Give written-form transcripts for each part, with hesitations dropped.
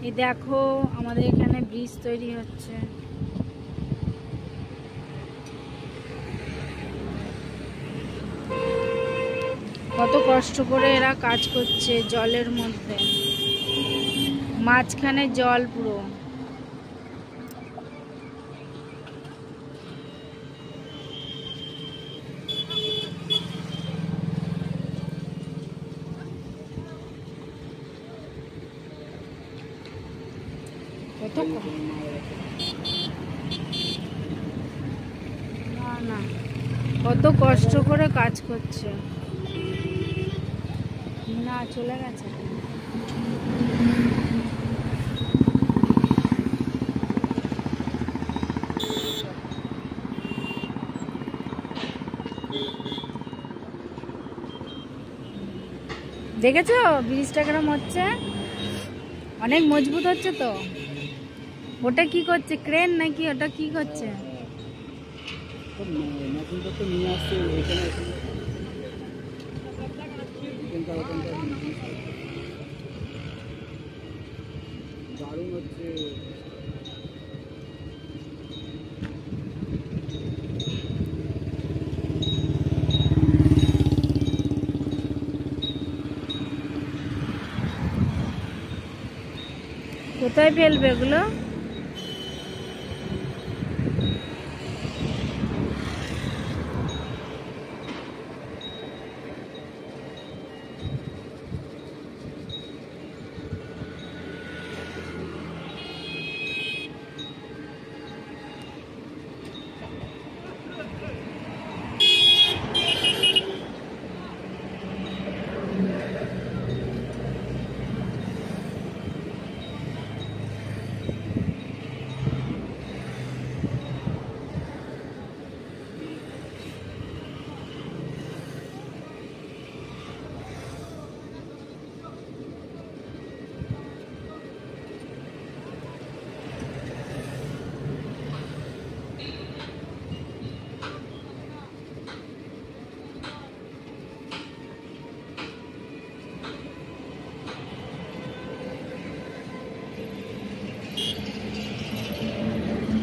এই দেখো আমাদের এখানে ব্রিজ তৈরি হচ্ছে। কত কষ্ট করে এরা কাজ করছে জলের মধ্যে, মাঝখানে জল পুরো। না কত কষ্ট করে কাজ করছে। না চলে গেছে। দেখেছো ব্রিজটা কেরম হচ্ছে, অনেক মজবুত হচ্ছে তো। ওটা কি করছে, ক্রেন নাকি ওটা কি করছে? দারুণ হচ্ছে। কোথায় ফেলবে এগুলো?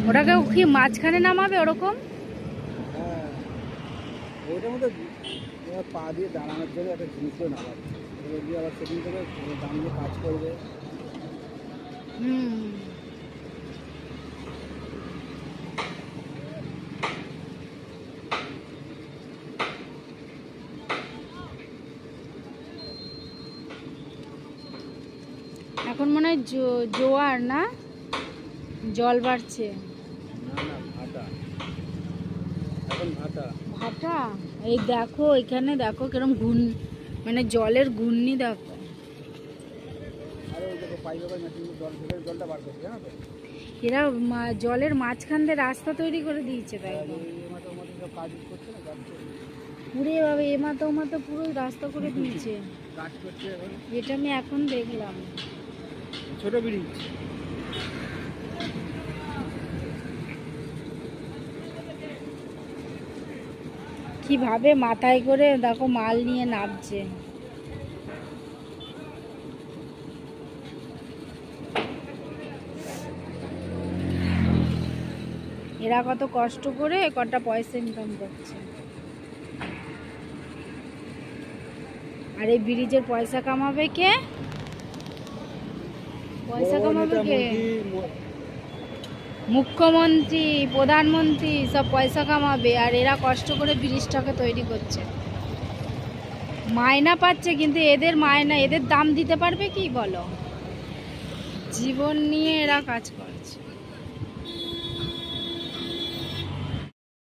ওটাকে কি মাঝখানে নামাবে ওরকম? হ্যাঁ, ওইটার মধ্যে পা দিয়ে দাঁড়ানোর জন্য একটা জিনিসও নামাবে, দিয়ে আবার সেদিন থেকে দাঁড়িয়ে কাজ করবে। এখন মনে হয় জোয়ার না, জল বাড়ছে। ভাটা। এই দেখো এখানে দেখো কিরম মানে জলের ঘূর্ণি দেখো। এরা জলের মাঝখান দিয়ে রাস্তা তৈরি করে দিয়েছে। তাই পুরো এভাবে এমাতো ওমাতো পুরো রাস্তা করে দিয়েছে। এটা আমি এখন দেখলাম। ছোট ব্রিজ। কিভাবে মাথায় করে দেখো মাল নিয়ে নামছে। এরা কত কষ্ট করে কটা পয়সা ইনকাম করছে, আর এই ব্রিজের পয়সা কামাবে কে? পয়সা কামাবে কে? মুখ্যমন্ত্রী, প্রধানমন্ত্রী সব পয়সা কামাবে, আর এরা কষ্ট করে ব্রিজটাকে তৈরি করছে। মায়না পাচ্ছে, কিন্তু এদের মায়না, এদের দাম দিতে পারবে কি বলো? জীবন নিয়ে এরা কাজ করছে।